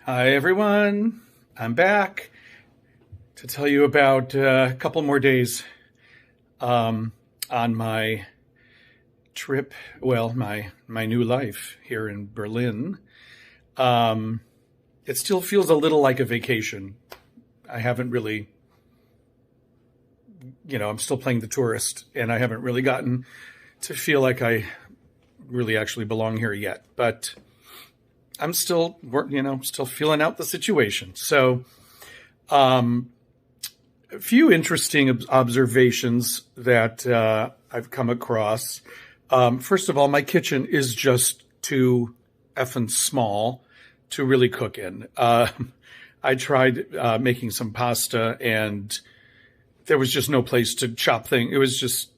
Hi, everyone. I'm back to tell you about a couple more days on my trip. Well, my new life here in Berlin. Um, it still feels a little like a vacation. I haven't really, I'm still playing the tourist, and I haven't really gotten to feel like I really actually belong here yet. But I'm still, still feeling out the situation. So, um, a few interesting observations that I've come across. First of all, my kitchen is just too effing small to really cook in. I tried making some pasta, and there was just no place to chop things. It was just,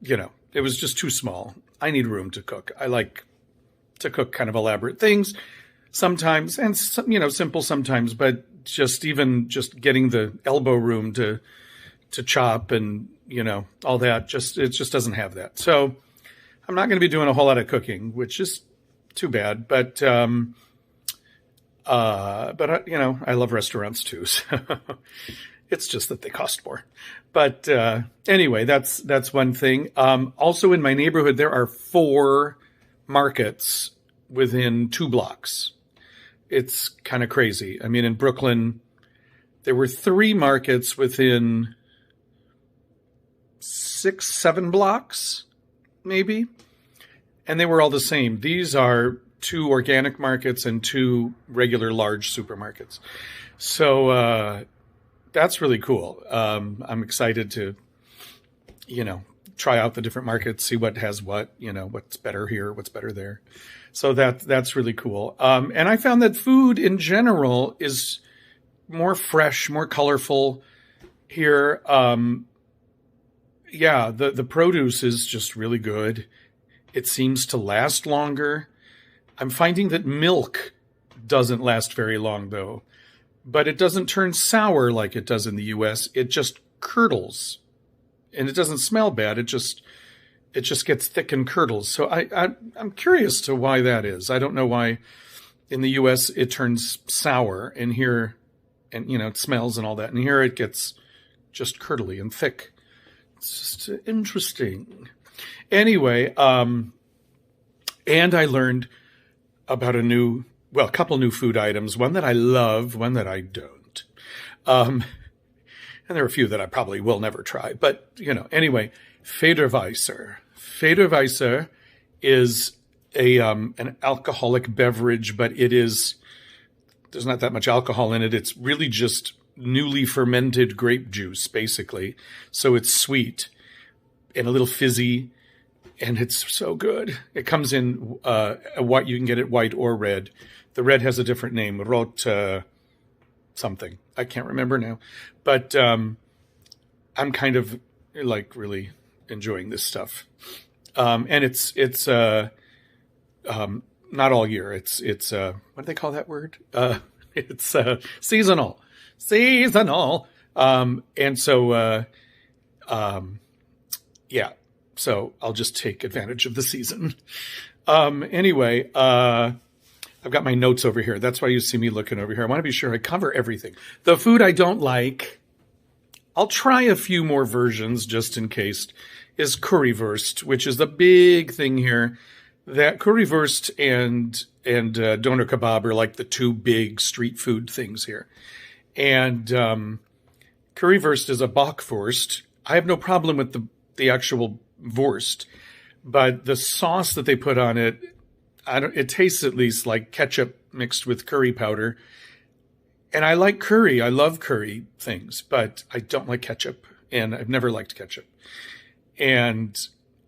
it was just too small. I need room to cook. I like to cook kind of elaborate things sometimes, and simple sometimes, but just getting the elbow room to chop and all that, it just doesn't have that. So I'm not going to be doing a whole lot of cooking, which is too bad. But I love restaurants too. So it's just that they cost more. But anyway, that's one thing. Also in my neighborhood, there are 4 markets within 2 blocks. It's kind of crazy. I mean, in Brooklyn, there were 3 markets within 6, 7 blocks, maybe. And they were all the same. These are 2 organic markets and 2 regular large supermarkets. So that's really cool. I'm excited to, try out the different markets, see what has what, what's better here, what's better there. So that's really cool. And I found that food in general is more fresh, more colorful here. The produce is just really good. It seems to last longer. I'm finding that milk doesn't last very long, though. But it doesn't turn sour like it does in the U.S. It just curdles. And it doesn't smell bad. It just gets thick and curdles. So I'm curious to why that is. I don't know why in the U.S. it turns sour, and here, and it smells and all that. And here it gets just curdly and thick. It's just interesting. Anyway, and I learned about a couple new food items. One that I love, one that I don't. And there are a few that I probably will never try. But, anyway, Faderweisser. Faderweisser is an alcoholic beverage, but there's not that much alcohol in it. It's really just newly fermented grape juice, basically. So it's sweet and a little fizzy, and it's so good. It comes in you can get it white or red. The red has a different name, Rot something. I can't remember now. But I'm kind of really enjoying this stuff. And it's not all year. It's what do they call that word? It's seasonal. Seasonal. And so yeah. So I'll just take advantage of the season. Anyway, I've got my notes over here. That's why you see me looking over here. I want to be sure I cover everything. The food I don't like, I'll try a few more versions just in case, is Currywurst, which is the big thing here. That Currywurst and doner kebab are like the 2 big street food things here. And Currywurst is a Bockwurst. I have no problem with the actual Wurst, but the sauce that they put on it, it tastes at least like ketchup mixed with curry powder. And I like curry. I love curry things, but I don't like ketchup, and I've never liked ketchup. And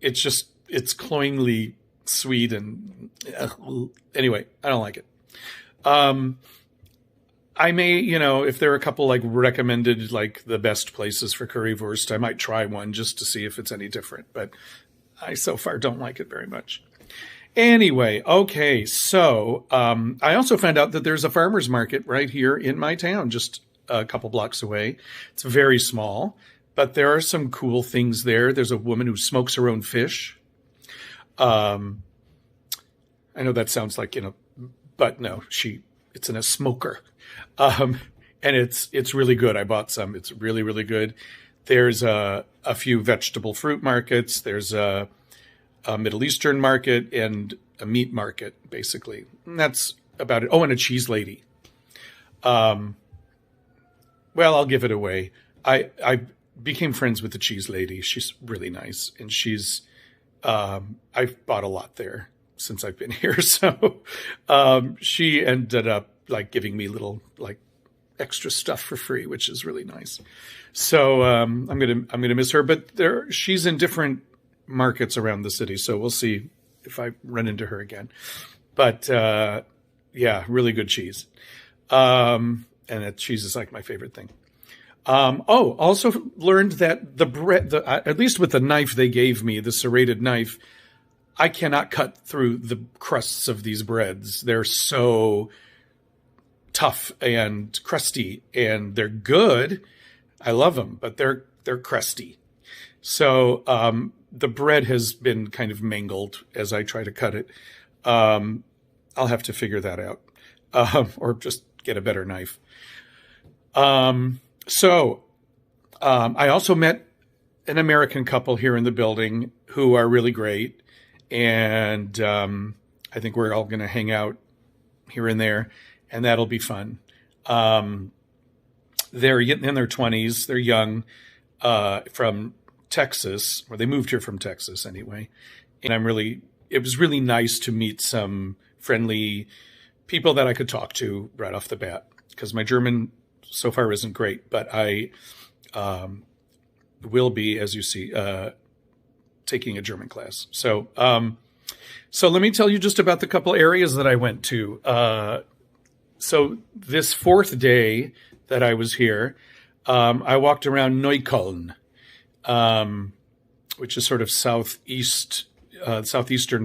it's cloyingly sweet, and anyway, I don't like it. I may, if there are a couple recommended, the best places for Currywurst, I might try one just to see if it's any different, but I so far don't like it very much. Anyway, okay, so I also found out that there's a farmer's market right here in my town, just a couple blocks away. It's very small, but there are some cool things there. There's a woman who smokes her own fish. I know that sounds like, but no, she it's in a smoker. And it's really good. I bought some. It's really, really good. There's a few vegetable fruit markets. There's a Middle Eastern market and a meat market, basically. And that's about it. Oh, and a cheese lady. Well, I'll give it away. I became friends with the cheese lady. She's really nice, and I've bought a lot there since I've been here. So she ended up like giving me little like extra stuff for free, which is really nice. So I'm gonna miss her, but she's in different markets around the city, so we'll see if I run into her again. But yeah, really good cheese. And that cheese is like my favorite thing. Also learned that the bread, at least with the knife they gave me, the serrated knife, I cannot cut through the crusts of these breads. They're so tough and crusty, and they're good. I love them, but they're crusty. So the bread has been kind of mangled as I try to cut it. I'll have to figure that out, or just get a better knife. So I also met an American couple here in the building who are really great. And I think we're all going to hang out here and there, and that'll be fun. They're in their 20s. They're young, from Texas, or they moved here from Texas anyway. And it was really nice to meet some friendly people that I could talk to right off the bat, because my German so far isn't great, but I will be, as you see, taking a German class. So let me tell you just about the couple areas that I went to. So this fourth day that I was here, I walked around Neukölln, which is sort of southeastern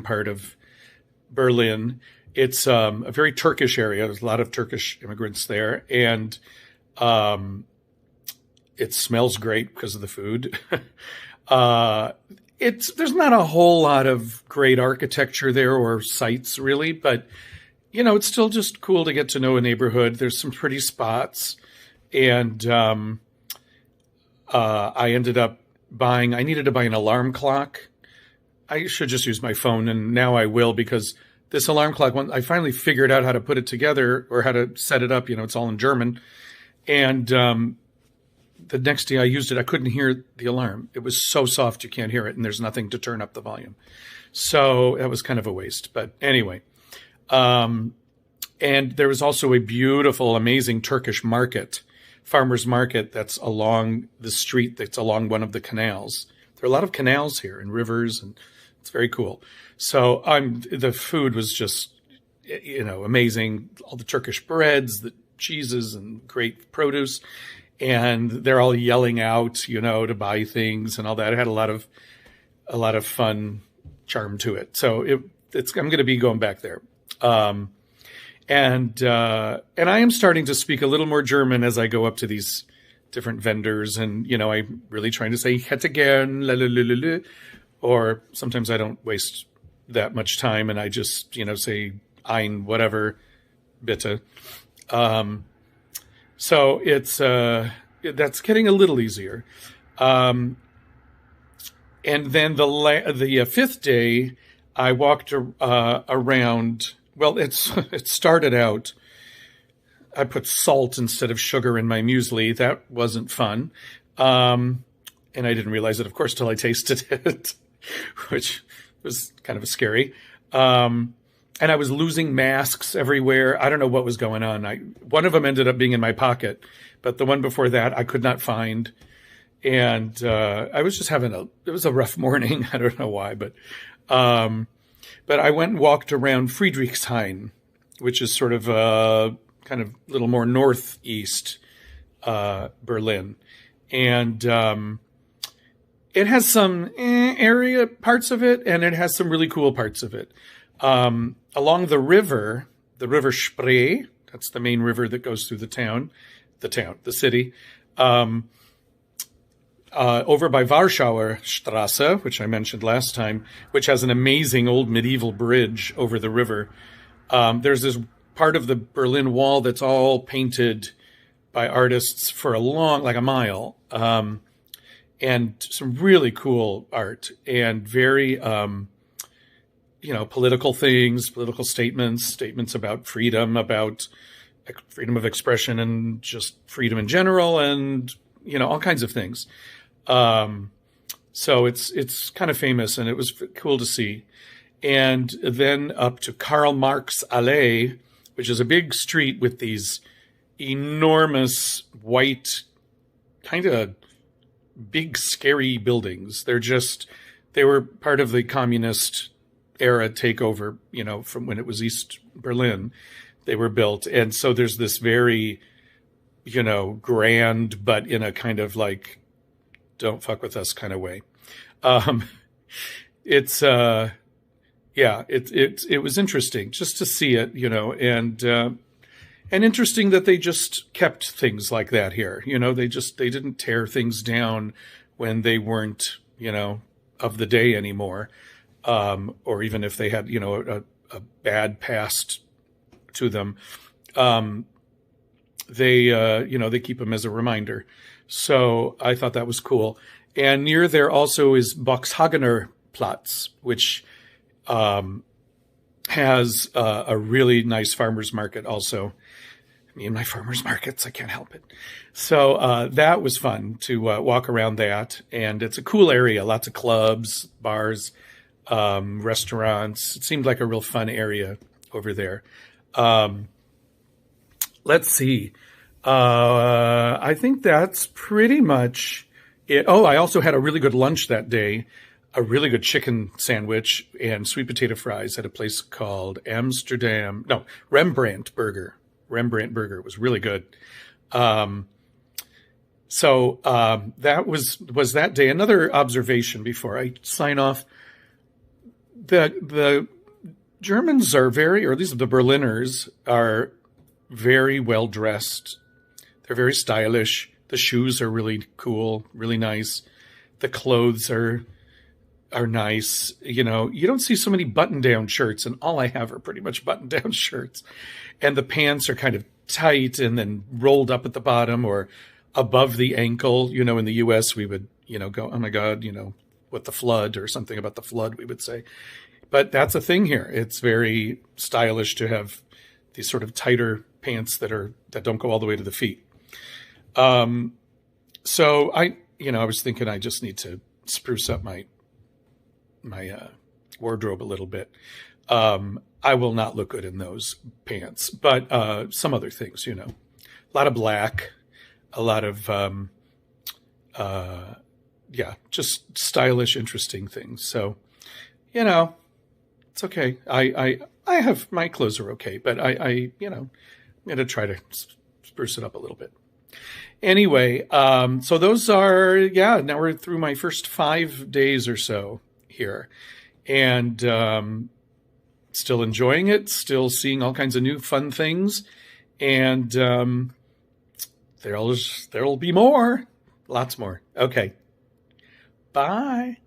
part of Berlin. It's a very Turkish area. There's a lot of Turkish immigrants there, and it smells great because of the food. There's not a whole lot of great architecture there or sites really, but it's still just cool to get to know a neighborhood. There's some pretty spots, and I ended up I needed to buy an alarm clock. I should just use my phone, and now I will, because this alarm clock, when I finally figured out how to put it together or how to set it up, it's all in German. And the next day I used it, I couldn't hear the alarm. It was so soft you can't hear it, and there's nothing to turn up the volume. So that was kind of a waste. But anyway, and there was also a beautiful, amazing Turkish farmer's market that's along the street that's along one of the canals. There are a lot of canals here and rivers, and it's very cool. So the food was just, amazing. All the Turkish breads, the cheeses, and great produce. And they're all yelling out, to buy things and all that. It had a lot of fun charm to it. So I'm going to be going back there. And I am starting to speak a little more German as I go up to these different vendors, and I'm really trying to say "hätte gern," la la la la la, or sometimes I don't waste that much time and I just say "ein whatever bitte." So it's that's getting a little easier. And then the fifth day, I walked around. Well, it started out, I put salt instead of sugar in my muesli. That wasn't fun. And I didn't realize it, of course, till I tasted it, which was kind of scary. And I was losing masks everywhere. I don't know what was going on. One of them ended up being in my pocket, but the one before that I could not find. And I was just it was a rough morning. I don't know why, but I went and walked around Friedrichshain, which is sort of kind of a little more northeast Berlin. And it has some area parts of it, and it has some really cool parts of it. Along the river Spree, that's the main river that goes through the city, over by Warschauer Straße, which I mentioned last time, which has an amazing old medieval bridge over the river. There's this part of the Berlin Wall that's all painted by artists for like a mile. And some really cool art and very, political things, political statements about freedom of expression and just freedom in general, and all kinds of things. So it's kind of famous, and it was cool to see. And then up to Karl Marx Allee, which is a big street with these enormous white, kind of big scary buildings. They were part of the communist era takeover, from when it was East Berlin. They were built. And so there's this very, grand, but in a kind of like, don't fuck with us kind of way. It was interesting just to see it, and interesting that they just kept things like that here. They didn't tear things down when they weren't, of the day anymore. Or even if they had, a bad past to them, they keep them as a reminder. So I thought that was cool. And near there also is Boxhagener Platz, which has a really nice farmer's market also. Me and my farmer's markets, I can't help it. So that was fun to walk around that. And it's a cool area, lots of clubs, bars, restaurants. It seemed like a real fun area over there. Let's see. I think that's pretty much it. Oh, I also had a really good lunch that day, a really good chicken sandwich and sweet potato fries at a place called Rembrandt Burger. Rembrandt Burger was really good. So that was that day. Another observation before I sign off. The Germans are or at least the Berliners are very well dressed. They're very stylish. The shoes are really cool, really nice. The clothes are nice. You don't see so many button-down shirts, and all I have are pretty much button-down shirts. And the pants are kind of tight and then rolled up at the bottom or above the ankle. In the U.S. we would, go, oh my God, what the flood or something about the flood, we would say. But that's a thing here. It's very stylish to have these sort of tighter pants that don't go all the way to the feet. So I was thinking I just need to spruce up my wardrobe a little bit. I will not look good in those pants, but some other things, a lot of black, a lot of just stylish, interesting things. So, it's okay. I have, my clothes are okay, but I'm going to try to spruce it up a little bit. Anyway, so those are, now we're through my first 5 days or so here, and still enjoying it, still seeing all kinds of new fun things, and there'll be more, lots more. Okay, bye.